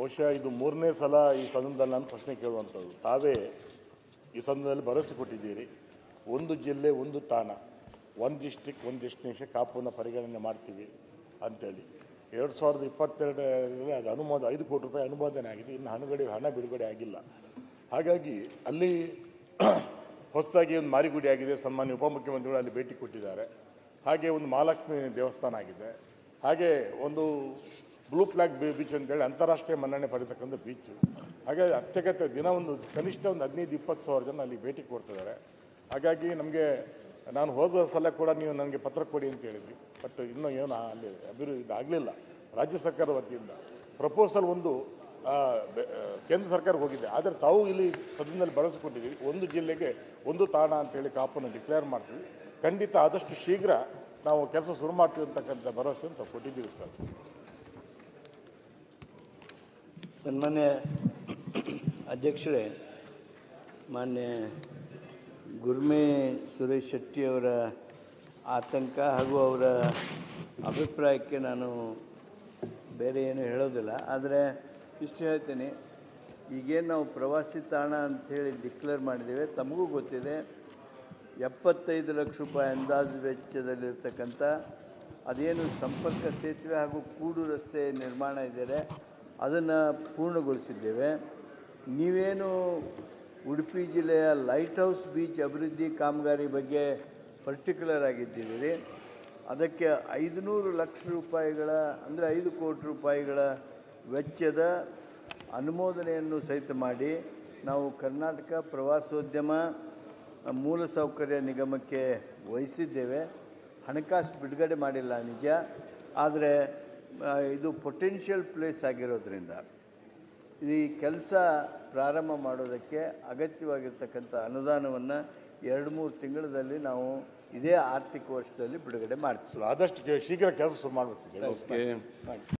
ಬಹುಶಃ ಇದು ಮೂರನೇ ಸಲ ಈ ಸದನದಲ್ಲಿ ನಾನು ಪ್ರಶ್ನೆ ಕೇಳುವಂಥದ್ದು. ತಾವೇ ಈ ಸದನದಲ್ಲಿ ಭರವಸೆ ಕೊಟ್ಟಿದ್ದೀರಿ, ಒಂದು ಜಿಲ್ಲೆ ಒಂದು ತಾಣ, ಒನ್ ಡಿಸ್ಟ್ರಿಕ್ಟ್ ಒನ್ ಡೆಸ್ಟಿನೇಷನ್ ಕಾಪುವನ್ನು ಪರಿಗಣನೆ ಮಾಡ್ತೀವಿ ಅಂತೇಳಿ 2022ರಲ್ಲಿ ಅದು ಅನುಮೋದನೆ 5 ಕೋಟಿ ರೂಪಾಯಿ ಅನುಮೋದನೆ ಆಗಿದೆ. ಇನ್ನು ಹಣ ಬಿಡುಗಡೆ ಆಗಿಲ್ಲ. ಹಾಗಾಗಿ ಅಲ್ಲಿ ಹೊಸದಾಗಿ ಒಂದು ಮಾರಿಗುಡಿ ಆಗಿದೆ. ಸನ್ಮಾನ್ಯ ಉಪಮುಖ್ಯಮಂತ್ರಿಗಳು ಅಲ್ಲಿ ಭೇಟಿ ಕೊಟ್ಟಿದ್ದಾರೆ. ಹಾಗೆ ಒಂದು ಮಹಾಲಕ್ಷ್ಮಿ ದೇವಸ್ಥಾನ ಆಗಿದೆ. ಹಾಗೆ ಒಂದು ಬ್ಲೂ ಫ್ಲಾಗ್ ಬೀಚ್ ಅಂತೇಳಿ ಅಂತಾರಾಷ್ಟ್ರೀಯ ಮನ್ನಣೆ ಪಡೆತಕ್ಕಂಥ ಬೀಚು. ಹಾಗಾಗಿ ಅತ್ಯಗತ್ಯ ದಿನ ಒಂದು ಕನಿಷ್ಠ ಒಂದು 15-20 ಸಾವಿರ ಜನ ಅಲ್ಲಿ ಭೇಟಿ ಕೊಡ್ತಿದ್ದಾರೆ. ಹಾಗಾಗಿ ನಮಗೆ ನಾನು ಹೋದ ಸಲ ಕೂಡ ನೀವು ನನಗೆ ಪತ್ರ ಕೊಡಿ ಅಂತ ಹೇಳಿದ್ವಿ. ಬಟ್ ಇನ್ನೂ ಏನು ಅಲ್ಲಿ ಅಭಿವೃದ್ಧಿ ಆಗಲಿಲ್ಲ. ರಾಜ್ಯ ಸರ್ಕಾರದ ವತಿಯಿಂದ ಪ್ರಪೋಸಲ್ ಒಂದು ಕೇಂದ್ರ ಸರ್ಕಾರಕ್ಕೆ ಹೋಗಿದೆ. ಆದರೆ ತಾವು ಇಲ್ಲಿ ಸದನದಲ್ಲಿ ಭರವಸೆ ಕೊಟ್ಟಿದ್ದೀವಿ, ಒಂದು ಜಿಲ್ಲೆಗೆ ಒಂದು ತಾಣ ಅಂತೇಳಿ ಕಾಪನ್ನು ಡಿಕ್ಲೇರ್ ಮಾಡ್ತೀವಿ. ಖಂಡಿತ ಆದಷ್ಟು ಶೀಘ್ರ ನಾವು ಕೆಲಸ ಶುರು ಮಾಡ್ತೀವಿ ಅಂತಕ್ಕಂಥ ಭರವಸೆಯನ್ನು ತಾವು ಕೊಟ್ಟಿದ್ದೀವಿ ಸರ್. ಸನ್ಮಾನ್ಯ ಅಧ್ಯಕ್ಷರೇ, ಮಾನ್ಯ ಗುರ್ಮೆ ಸುರೇಶ್ ಶೆಟ್ಟಿಯವರ ಆತಂಕ ಹಾಗೂ ಅವರ ಅಭಿಪ್ರಾಯಕ್ಕೆ ನಾನು ಬೇರೆ ಏನು ಹೇಳೋದಿಲ್ಲ. ಆದರೆ ಇಷ್ಟು ಹೇಳ್ತೀನಿ, ಈಗೇನು ನಾವು ಪ್ರವಾಸಿ ತಾಣ ಅಂಥೇಳಿ ಡಿಕ್ಲೇರ್ ಮಾಡಿದ್ದೇವೆ, ತಮಗೂ ಗೊತ್ತಿದೆ 75 ಲಕ್ಷ ರೂಪಾಯಿ ಅಂದಾಜು ವೆಚ್ಚದಲ್ಲಿರ್ತಕ್ಕಂಥ ಅದೇನು ಸಂಪರ್ಕ ಸೇತುವೆ ಹಾಗೂ ಕೂಡು ರಸ್ತೆ ನಿರ್ಮಾಣ ಇದ್ದಾರೆ ಅದನ್ನು ಪೂರ್ಣಗೊಳಿಸಿದ್ದೇವೆ. ನೀವೇನು ಉಡುಪಿ ಜಿಲ್ಲೆಯ ಲೈಟ್ ಹೌಸ್ ಬೀಚ್ ಅಭಿವೃದ್ಧಿ ಕಾಮಗಾರಿ ಬಗ್ಗೆ ಪರ್ಟಿಕ್ಯುಲರ್ ಆಗಿದ್ದೀರಿ, ಅದಕ್ಕೆ 500 ಲಕ್ಷ ರೂಪಾಯಿಗಳ ಅಂದರೆ 5 ಕೋಟಿ ರೂಪಾಯಿಗಳ ವೆಚ್ಚದ ಅನುಮೋದನೆಯನ್ನು ಸಹಿತ ಮಾಡಿ ನಾವು ಕರ್ನಾಟಕ ಪ್ರವಾಸೋದ್ಯಮ ಮೂಲಸೌಕರ್ಯ ನಿಗಮಕ್ಕೆ ವಹಿಸಿದ್ದೇವೆ. ಹಣಕಾಸು ಬಿಡುಗಡೆ ಮಾಡಿಲ್ಲ ನಿಜ, ಆದರೆ ಇದು ಪೊಟೆನ್ಷಿಯಲ್ ಪ್ಲೇಸ್ ಆಗಿರೋದ್ರಿಂದ ಈ ಕೆಲಸ ಪ್ರಾರಂಭ ಮಾಡೋದಕ್ಕೆ ಅಗತ್ಯವಾಗಿರ್ತಕ್ಕಂಥ ಅನುದಾನವನ್ನು 2-3 ತಿಂಗಳಲ್ಲಿ ನಾವು ಇದೇ ಆರ್ಥಿಕ ವರ್ಷದಲ್ಲಿ ಬಿಡುಗಡೆ ಮಾಡ್ತೀವಿ. ಆದಷ್ಟು ಶೀಘ್ರ ಕೆಲಸ ಶುರು ಮಾಡಬೇಕು.